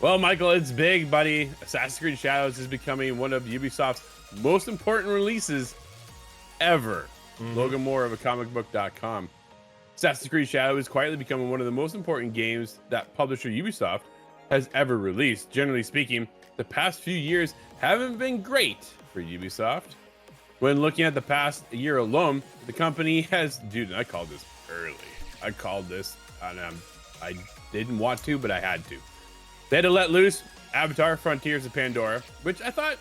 Well, Michael, it's big, buddy. Assassin's Creed Shadows is becoming one of Ubisoft's most important releases ever. Logan Moore of comicbook.com. Assassin's Creed Shadows is quietly becoming one of the most important games that publisher Ubisoft has ever released. Generally speaking, the past few years haven't been great for Ubisoft. When looking at the past year alone, the company has, dude, I called this early. I called this, and I didn't want to, but I had to. They had to let loose Avatar: Frontiers of Pandora, which I thought,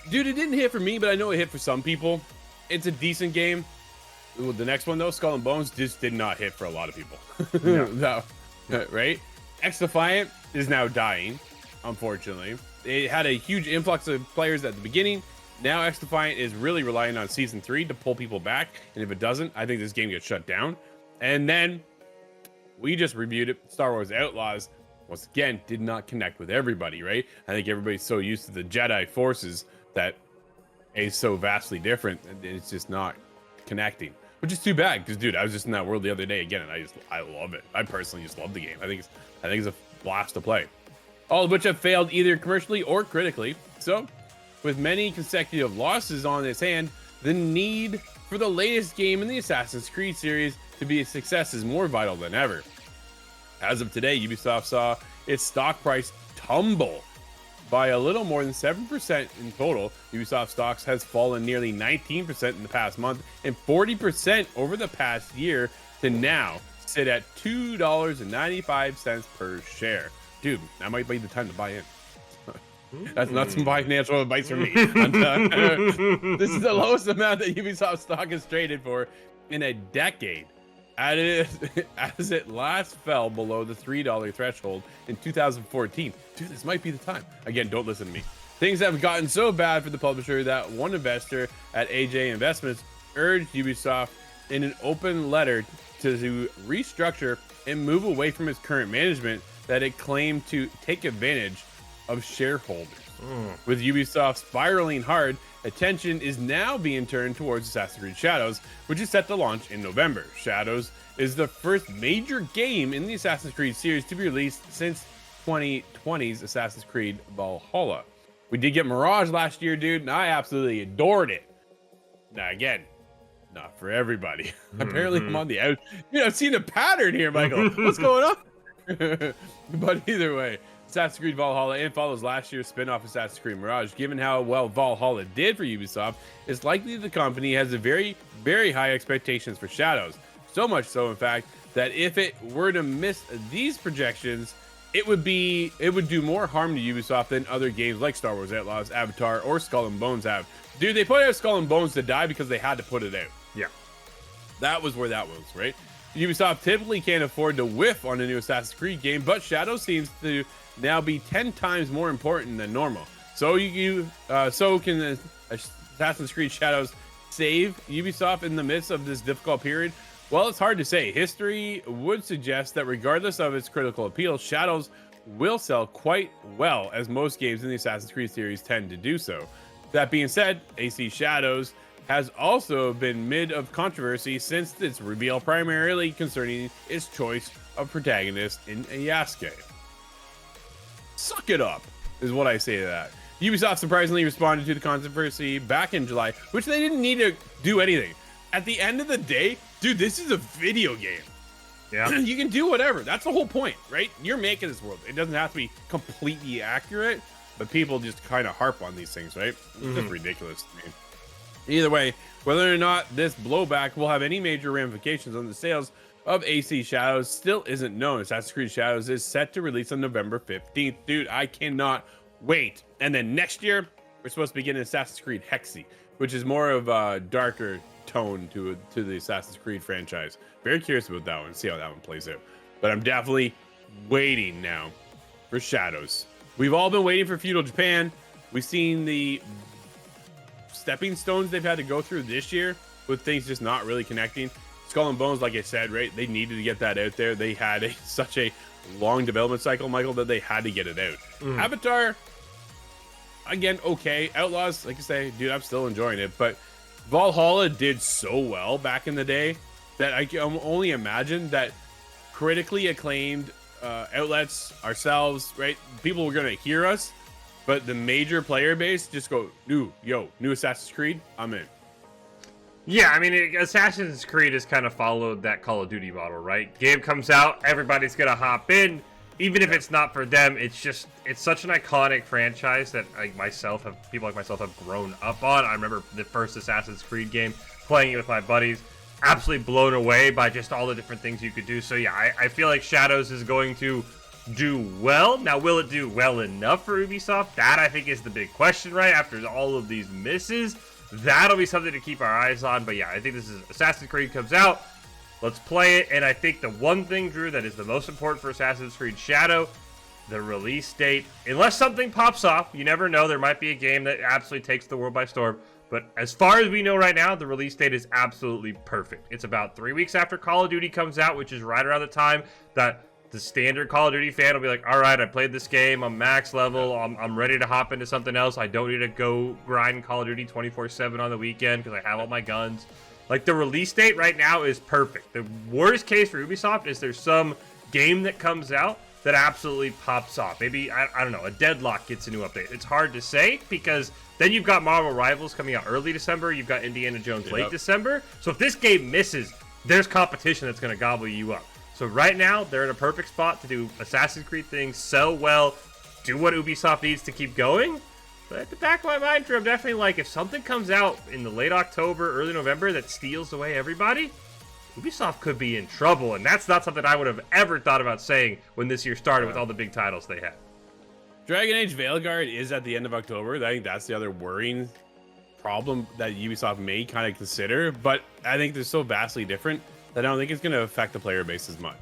dude, it didn't hit for me, but I know it hit for some people. It's a decent game. Ooh, the next one though, Skull and Bones, just did not hit for a lot of people. No, right? X-Defiant is now dying, unfortunately. It had a huge influx of players at the beginning. Now X-Defiant is really relying on Season 3 to pull people back, and if it doesn't, I think this game gets shut down. And then we just reviewed it, Star Wars Outlaws. Once again, did not connect with everybody, right? I think everybody's so used to the Jedi forces that is so vastly different, and it's just not connecting, which is too bad. Because, dude, I was just in that world the other day again, and I love it. I personally just love the game. I think it's a blast to play. All of which have failed either commercially or critically. So, with many consecutive losses on its hand, the need for the latest game in the Assassin's Creed series to be a success is more vital than ever. As of today, Ubisoft saw its stock price tumble by a little more than 7% in total. Ubisoft stocks has fallen nearly 19% in the past month and 40% over the past year to now sit at $2.95 per share. Dude, that might be the time to buy in. That's not some financial advice from me. This is the lowest amount that Ubisoft stock has traded for in a decade. As it last fell below the $3 threshold in 2014. Dude, this might be the time. Again, don't listen to me. Things have gotten so bad for the publisher that one investor at AJ Investments urged Ubisoft in an open letter to restructure and move away from its current management that it claimed to take advantage of shareholders. With Ubisoft spiraling hard, attention is now being turned towards Assassin's Creed Shadows, which is set to launch in November. Shadows is the first major game in the Assassin's Creed series to be released since 2020's Assassin's Creed Valhalla. We did get Mirage last year, dude, and I absolutely adored it. Now, again, not for everybody. Apparently, I'm on the out. I've seen a pattern here, Michael. What's going on? But either way, Assassin's Creed Valhalla and follows last year's spin-off Assassin's Creed Mirage. Given how well Valhalla did for Ubisoft, it's likely the company has a very, very high expectations for Shadows. So much so, in fact, that if it were to miss these projections, it would do more harm to Ubisoft than other games like Star Wars Outlaws, Avatar, or Skull and Bones have. Dude, they put out Skull and Bones to die because they had to put it out. Yeah. That was where that was, right? Ubisoft typically can't afford to whiff on a new Assassin's Creed game, but Shadows seems to now be 10 times more important than normal. So so can Assassin's Creed Shadows save Ubisoft in the midst of this difficult period? Well, it's hard to say. History would suggest that regardless of its critical appeal, Shadows will sell quite well, as most games in the Assassin's Creed series tend to do so. That being said, AC Shadows has also been mid of controversy since its reveal, primarily concerning its choice of protagonist in Yasuke. Suck it up, is what I say to that. Ubisoft surprisingly responded to the controversy back in July, which they didn't need to do anything. At the end of the day, dude, this is a video game. Yeah. You can do whatever. That's the whole point, right? You're making this world. It doesn't have to be completely accurate, but people just kind of harp on these things, right? It's just ridiculous to me. Either way, whether or not this blowback will have any major ramifications on the sales of AC Shadows still isn't known. Assassin's Creed Shadows is set to release on November 15th. Dude, I cannot wait. And then next year, we're supposed to begin Assassin's Creed Hexy, which is more of a darker tone to the Assassin's Creed franchise. Very curious about that one, see how that one plays out. But I'm definitely waiting now for Shadows. We've all been waiting for Feudal Japan. We've seen the stepping stones they've had to go through this year with things just not really connecting. Skull and Bones, like I said, right? They needed to get that out there. They had such a long development cycle, Michael, that they had to get it out. Avatar, again, okay. Outlaws, like I say, dude, I'm still enjoying it. But Valhalla did so well back in the day that I can only imagine that critically acclaimed outlets, ourselves, right? People are gonna hear us, but the major player base just go new Assassin's Creed. I'm in. Yeah, I mean, Assassin's Creed has kind of followed that Call of Duty model, right? Game comes out, everybody's gonna hop in, even if it's not for them. It's such an iconic franchise that people like myself have grown up on. I remember the first Assassin's Creed game, playing it with my buddies, absolutely blown away by just all the different things you could do. So yeah, I feel like Shadows is going to do well. Now, will it do well enough for Ubisoft? That, I think, is the big question, right? After all of these misses, that'll be something to keep our eyes on. But yeah, I think this is Assassin's Creed comes out. Let's play it. And I think the one thing, Drew, that is the most important for Assassin's Creed Shadow, the release date. Unless something pops off, you never know. There might be a game that absolutely takes the world by storm. But as far as we know right now, the release date is absolutely perfect. It's about 3 weeks after Call of Duty comes out, which is right around the time that the standard Call of Duty fan will be like, all right, I played this game, I'm max level, I'm ready to hop into something else. I don't need to go grind Call of Duty 24/7 on the weekend because I have all my guns. Like, the release date right now is perfect. The worst case for Ubisoft is there's some game that comes out that absolutely pops off. Maybe, I don't know, a Deadlock gets a new update. It's hard to say because then you've got Marvel Rivals coming out early December. You've got Indiana Jones late December. So if this game misses, there's competition that's going to gobble you up. So right now, they're in a perfect spot to do Assassin's Creed things so well, do what Ubisoft needs to keep going. But at the back of my mind, Drew, I'm definitely like, if something comes out in the late October, early November that steals away everybody, Ubisoft could be in trouble. And that's not something I would have ever thought about saying when this year started with all the big titles they had. Dragon Age Veilguard is at the end of October. I think that's the other worrying problem that Ubisoft may kind of consider. But I think they're so vastly different that I don't think it's going to affect the player base as much.